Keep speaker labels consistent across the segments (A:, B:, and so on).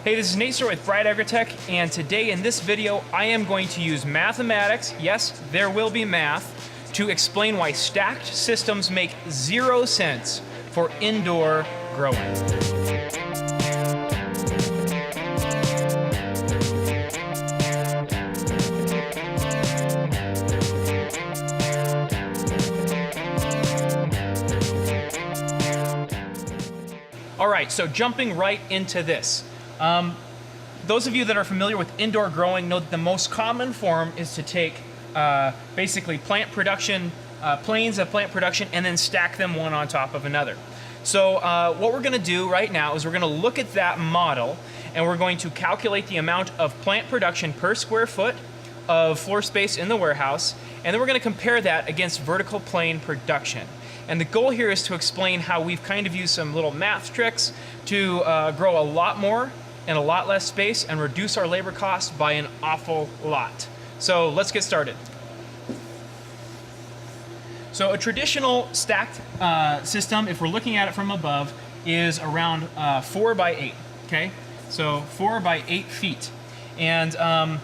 A: Hey, this is Nate Store with Bright Agritech, and today in this video I am going to use mathematics, yes, there will be math, to explain why stacked systems make 0 sense for indoor growing. All right, so jumping right into this. Those of you that are familiar with indoor growing know that the most common form is to take basically plant production, planes of plant production, and then stack them one on top of another. So what we're going to do right now is we're going to look at that model, and we're going to calculate the amount of plant production per square foot of floor space in the warehouse, and then we're going to compare that against vertical plane production. And the goal here is to explain how we've kind of used some little math tricks to grow a lot more in a lot less space and reduce our labor costs by an awful lot. So let's get started. So a traditional stacked system, if we're looking at it from above, is around 4 by 8, okay? So 4 by 8 feet. And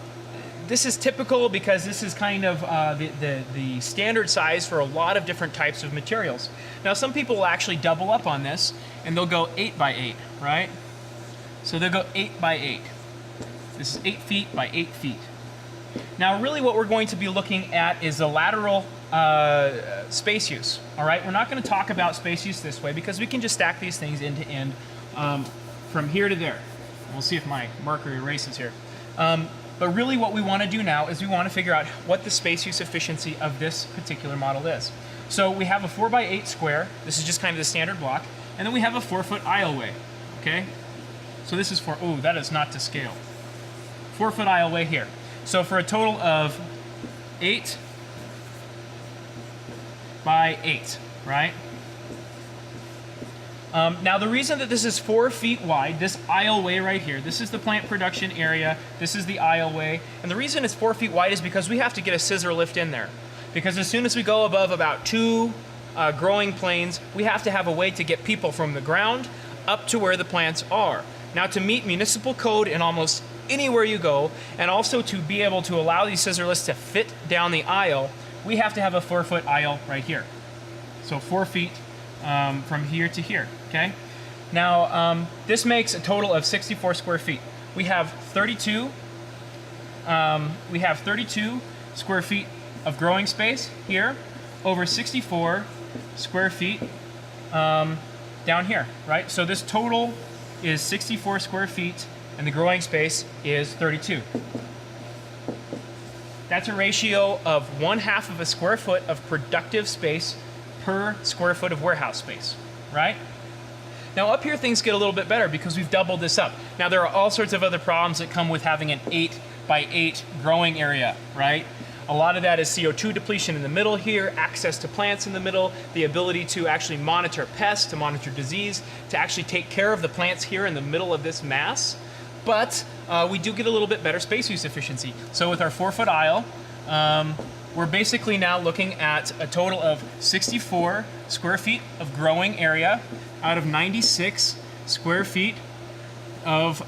A: this is typical because this is kind of the standard size for a lot of different types of materials. Now some people will actually double up on this and they'll go 8 by 8, right? So they'll go 8 by 8. This is 8 feet by 8 feet. Now really what we're going to be looking at is the lateral space use, all right? We're not going to talk about space use this way because we can just stack these things end to end from here to there. We'll see if my marker erases here. But really what we want to do now is we want to figure out what the space use efficiency of this particular model is. So we have a 4 by 8 square. This is just kind of the standard block. And then we have a 4-foot aisleway, okay? So this is for, oh, that is not to scale. 4-foot aisleway here. So for a total of 8 by 8, right? Now the reason that this is 4 feet wide, this aisleway right here, this is the plant production area, this is the aisleway, and the reason it's 4 feet wide is because we have to get a scissor lift in there. Because as soon as we go above about 2 growing planes, we have to have a way to get people from the ground up to where the plants are. Now to meet municipal code in almost anywhere you go, and also to be able to allow these scissor lifts to fit down the aisle, we have to have a 4-foot aisle right here. So 4 feet from here to here, okay? Now, this makes a total of 64 square feet. We have 32 square feet of growing space here, over 64 square feet down here, right? So this total is 64 square feet, and the growing space is 32. That's a ratio of 1/2 of a square foot of productive space per square foot of warehouse space, right? Now up here things get a little bit better because we've doubled this up. Now there are all sorts of other problems that come with having an 8 by 8 growing area, right? A lot of that is CO2 depletion in the middle here, access to plants in the middle, the ability to actually monitor pests, to monitor disease, to actually take care of the plants here in the middle of this mass. But we do get a little bit better space use efficiency. So with our 4-foot aisle, we're basically now looking at a total of 64 square feet of growing area out of 96 square feet of,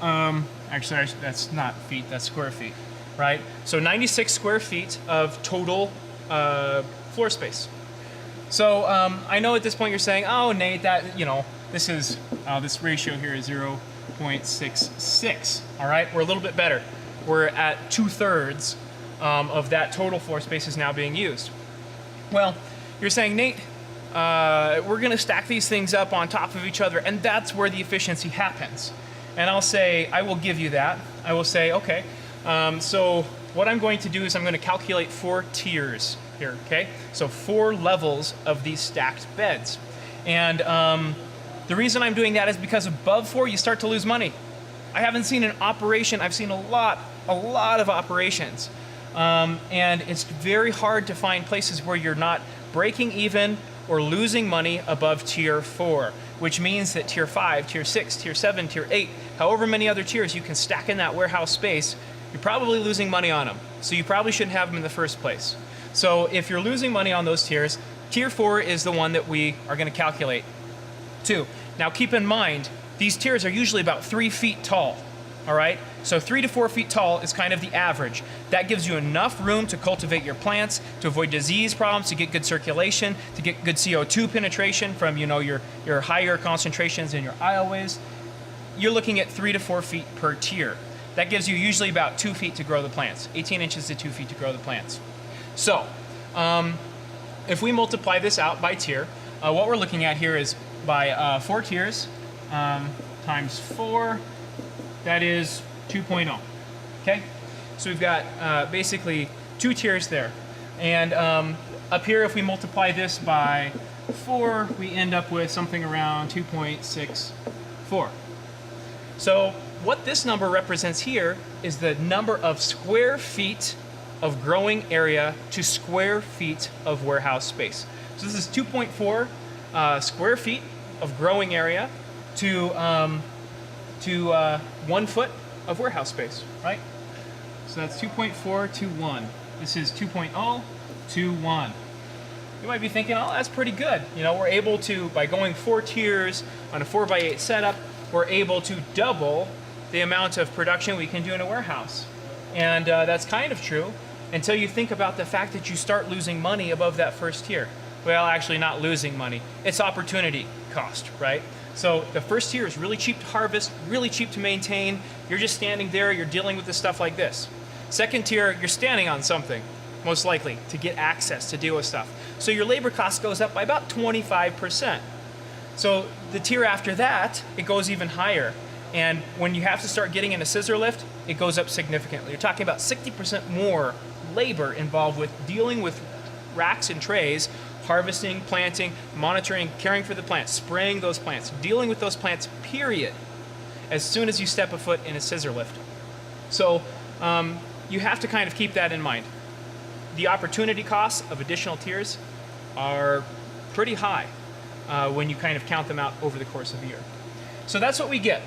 A: actually that's not feet, that's square feet, right? So 96 square feet of total floor space. So I know at this point you're saying, oh Nate, that, you know, this is, this ratio here is 0.66, all right? We're a little bit better. We're at 2/3 of that total floor space is now being used. Well, you're saying, Nate, we're going to stack these things up on top of each other, and that's where the efficiency happens. And I'll say, I will give you that. I will say, okay, so what I'm going to do is I'm going to calculate 4 tiers here, okay? So 4 levels of these stacked beds. And the reason I'm doing that is because above 4, you start to lose money. I haven't seen an operation, I've seen a lot of operations. And it's very hard to find places where you're not breaking even or losing money above tier 4, which means that tier 5, tier 6, tier 7, tier 8, however many other tiers you can stack in that warehouse space, you're probably losing money on them. So you probably shouldn't have them in the first place. So if you're losing money on those tiers, tier 4 is the one that we are going to calculate. 2. Now keep in mind, these tiers are usually about 3 feet tall. All right, so 3 to 4 feet tall is kind of the average. That gives you enough room to cultivate your plants, to avoid disease problems, to get good circulation, to get good CO2 penetration from your higher concentrations in your aisleways. You're looking at 3 to 4 feet per tier. That gives you usually about 2 feet to grow the plants, 18 inches to 2 feet to grow the plants. So, if we multiply this out by tier, what we're looking at here is by 4 tiers times 4, that is 2.0. Okay? So we've got basically 2 tiers there. And up here, if we multiply this by 4, we end up with something around 2.64. So what this number represents here is the number of square feet of growing area to square feet of warehouse space. So this is 2.4 square feet of growing area to 1 foot of warehouse space, right? So that's 2.4 to 1. This is 2.0 to 1. You might be thinking, oh, that's pretty good. We're able to, by going 4 tiers on a 4x8 setup, we're able to double the amount of production we can do in a warehouse. And that's kind of true until you think about the fact that you start losing money above that first tier. Well, actually not losing money. It's opportunity cost, right? So the first tier is really cheap to harvest, really cheap to maintain. You're just standing there, you're dealing with the stuff like this. Second tier, you're standing on something, most likely, to get access, to deal with stuff. So your labor cost goes up by about 25%. So the tier after that, it goes even higher. And when you have to start getting in a scissor lift, it goes up significantly. You're talking about 60% more labor involved with dealing with racks and trays, harvesting, planting, monitoring, caring for the plants, spraying those plants, dealing with those plants, period, as soon as you step a foot in a scissor lift. So you have to kind of keep that in mind. The opportunity costs of additional tiers are pretty high when you kind of count them out over the course of a year. So that's what we get.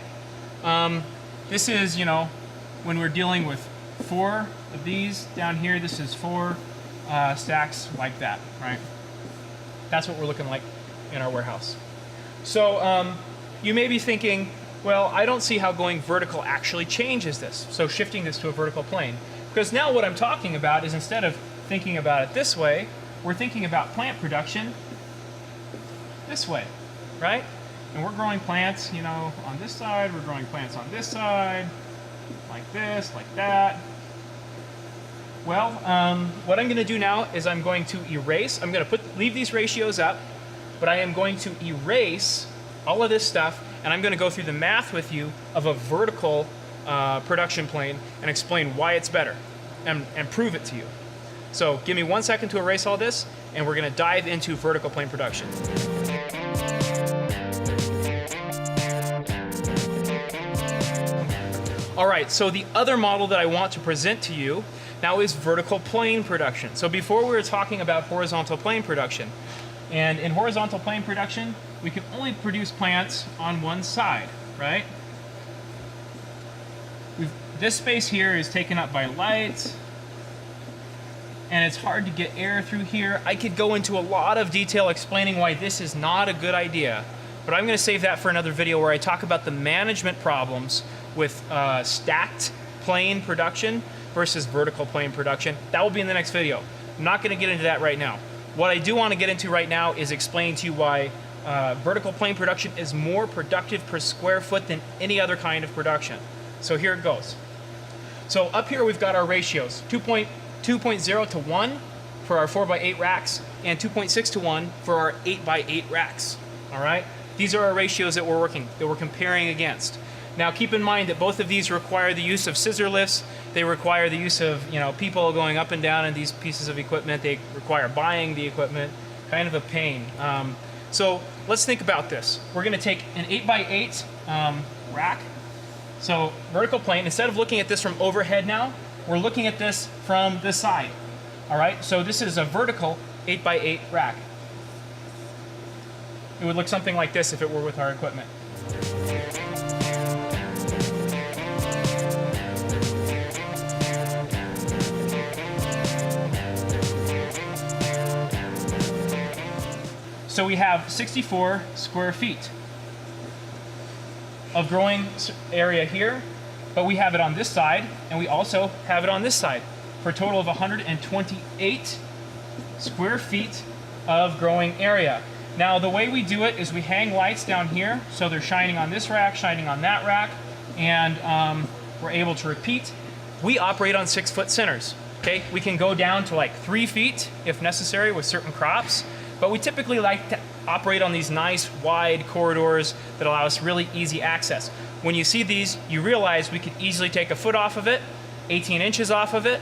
A: This is, when we're dealing with 4 of these down here, this is 4 stacks like that, right? That's what we're looking like in our warehouse. So you may be thinking, well, I don't see how going vertical actually changes this. So shifting this to a vertical plane. Because now what I'm talking about is, instead of thinking about it this way, we're thinking about plant production this way, right? And we're growing plants, on this side, we're growing plants on this side, like this, like that. Well, what I'm going to do now is I'm going to erase, I'm going to leave these ratios up, but I am going to erase all of this stuff, and I'm going to go through the math with you of a vertical production plane and explain why it's better and prove it to you. So give me 1 second to erase all this, and we're going to dive into vertical plane production. All right, so the other model that I want to present to you now is vertical plane production. So before we were talking about horizontal plane production. And in horizontal plane production, we can only produce plants on one side, right? This space here is taken up by lights, and it's hard to get air through here. I could go into a lot of detail explaining why this is not a good idea, but I'm going to save that for another video where I talk about the management problems with stacked plane production versus vertical plane production. That will be in the next video. I'm not going to get into that right now. What I do want to get into right now is explain to you why vertical plane production is more productive per square foot than any other kind of production. So here it goes. So up here we've got our ratios, 2.0 to 1 for our 4x8 racks and 2.6 to 1 for our 8x8 racks. All right? These are our ratios that we're comparing against. Now keep in mind that both of these require the use of scissor lifts. They require the use of people going up and down in these pieces of equipment. They require buying the equipment. Kind of a pain. So let's think about this. We're going to take an 8x8 rack. So vertical plane, instead of looking at this from overhead now, we're looking at this from the side. All right, so this is a vertical 8x8 rack. It would look something like this if it were with our equipment. So we have 64 square feet of growing area here but we have it on this side, and we also have it on this side, for a total of 128 square feet of growing area. Now, the way we do it is we hang lights down here, so they're shining on this rack, shining on that rack, and we're able to repeat. We operate on 6-foot centers, okay? We can go down to like 3 feet if necessary with certain crops, but we typically like to operate on these nice wide corridors that allow us really easy access. When you see these, you realize we could easily take a foot off of it, 18 inches off of it,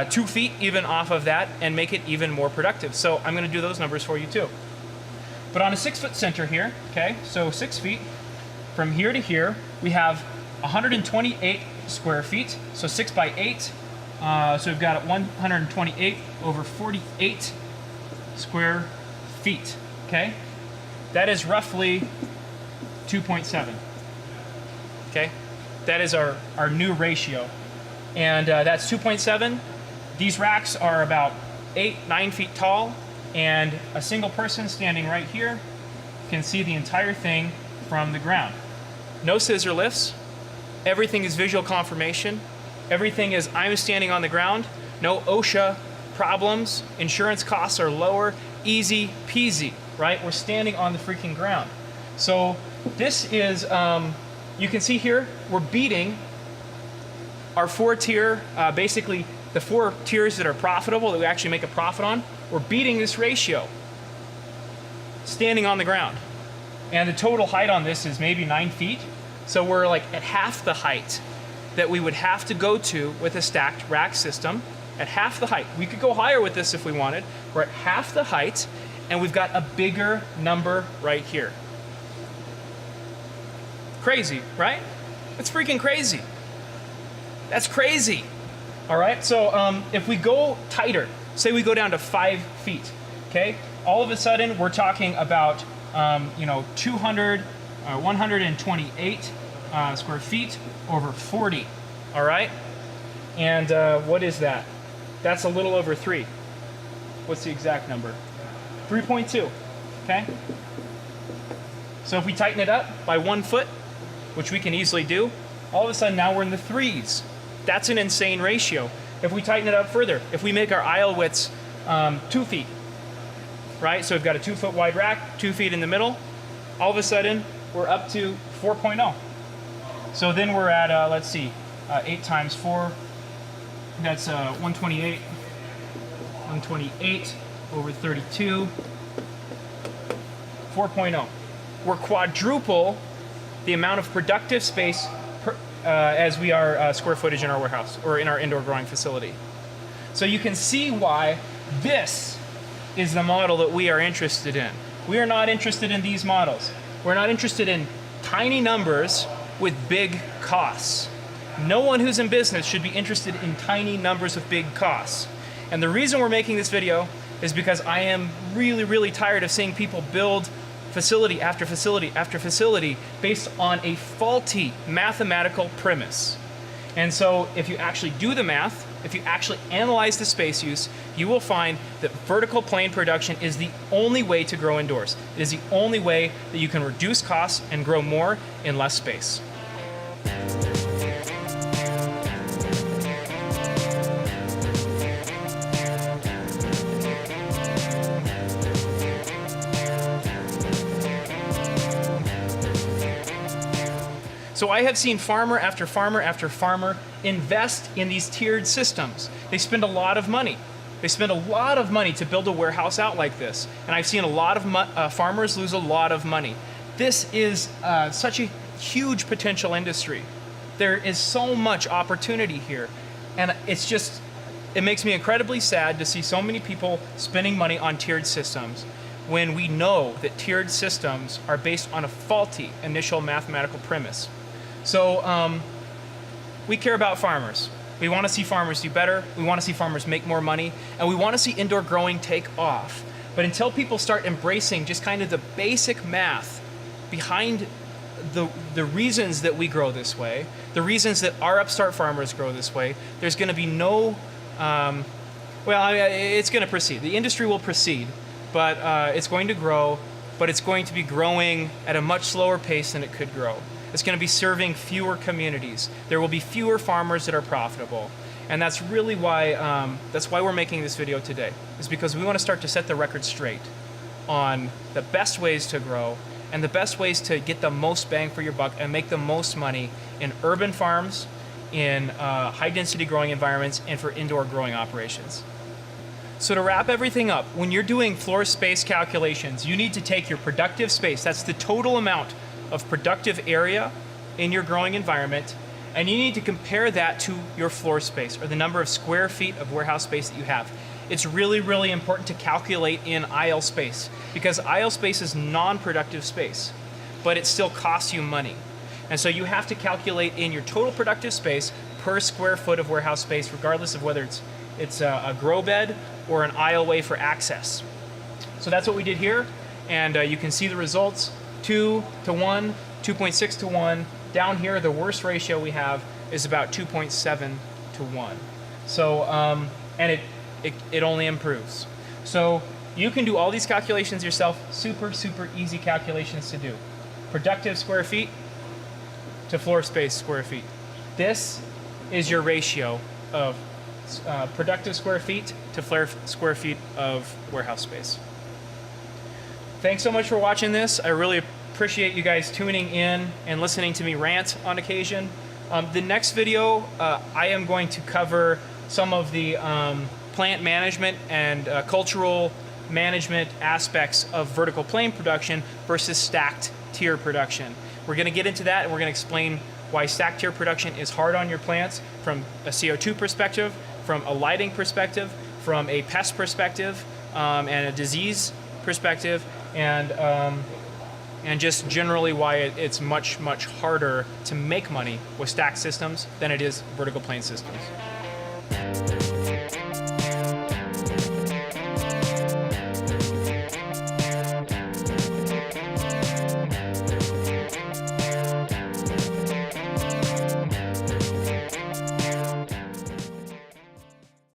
A: 2 feet even off of that, and make it even more productive. So I'm gonna do those numbers for you too. But on a 6-foot center here, okay, so 6 feet, from here to here, we have 128 square feet, so 6 by 8. So we've got 128 over 48 square feet, okay? That is roughly 2.7, okay? That is our new ratio. And that's 2.7. These racks are about 8-9 feet tall, and a single person standing right here can see the entire thing from the ground. No scissor lifts. Everything is visual confirmation. Everything is I'm standing on the ground. No OSHA problems. Insurance costs are lower. Easy peasy, right? We're standing on the freaking ground. So this is, you can see here, we're beating our 4-tier, basically the 4 tiers that are profitable, that we actually make a profit on. We're beating this ratio, standing on the ground. And the total height on this is maybe 9 feet. So we're like at half the height that we would have to go to with a stacked rack system. At half the height. We could go higher with this if we wanted. We're at half the height, and we've got a bigger number right here. Crazy, right? It's freaking crazy. That's crazy. All right, so if we go tighter, say we go down to 5 feet, okay? All of a sudden, we're talking about 128 square feet over 40, all right? And what is that? That's a little over 3. What's the exact number? 3.2, okay? So if we tighten it up by 1 foot, which we can easily do, all of a sudden now we're in the 3s. That's an insane ratio. If we tighten it up further, if we make our aisle widths 2 feet, right? So we've got a 2-foot wide rack, 2 feet in the middle. All of a sudden, we're up to 4.0. So then we're at, let's see, 8 times 4, that's 128. 128 over 32, 4.0. We're quadruple the amount of productive space as we are square footage in our warehouse or in our indoor growing facility. So you can see why this is the model that we are interested in. We are not interested in these models. We're not interested in tiny numbers with big costs. No one who's in business should be interested in tiny numbers with big costs. And the reason we're making this video is because I am really, really tired of seeing people build facility after facility after facility based on a faulty mathematical premise. And so if you actually do the math, if you actually analyze the space use, you will find that vertical plane production is the only way to grow indoors. It is the only way that you can reduce costs and grow more in less space. So I have seen farmer after farmer after farmer invest in these tiered systems. They spend a lot of money. They spend a lot of money to build a warehouse out like this. And I've seen a lot of farmers lose a lot of money. This is such a huge potential industry. There is so much opportunity here. And it's just, it makes me incredibly sad to see so many people spending money on tiered systems when we know that tiered systems are based on a faulty initial mathematical premise. So we care about farmers. We want to see farmers do better. We want to see farmers make more money. And we want to see indoor growing take off. But until people start embracing just kind of the basic math behind the reasons that we grow this way, the reasons that our upstart farmers grow this way, there's going to be no, it's going to proceed. The industry will proceed, but it's going to grow, but it's going to be growing at a much slower pace than it could grow. It's going to be serving fewer communities. There will be fewer farmers that are profitable. And that's really why, we're making this video today, is because we want to start to set the record straight on the best ways to grow and the best ways to get the most bang for your buck and make the most money in urban farms, in high density growing environments, and for indoor growing operations. So to wrap everything up, when you're doing floor space calculations, you need to take your productive space, that's the total amount of productive area in your growing environment, and you need to compare that to your floor space, or the number of square feet of warehouse space that you have. It's really, really important to calculate in aisle space, because aisle space is non-productive space, but it still costs you money. And so you have to calculate in your total productive space per square foot of warehouse space, regardless of whether it's a grow bed or an aisleway for access. So that's what we did here, and you can see the results: 2 to 1, 2.6 to 1. Down here, the worst ratio we have is about 2.7 to 1. So, and it only improves. So you can do all these calculations yourself. Super, super easy calculations to do. Productive square feet to floor space square feet. This is your ratio of productive square feet to square feet of warehouse space. Thanks so much for watching this. I really appreciate you guys tuning in and listening to me rant on occasion. The next video, I am going to cover some of the plant management and cultural management aspects of vertical plane production versus stacked tier production. We're going to get into that, and we're going to explain why stacked tier production is hard on your plants from a CO2 perspective, from a lighting perspective, from a pest perspective, and a disease perspective, and just generally why it's much, much harder to make money with stacked systems than it is vertical plane systems.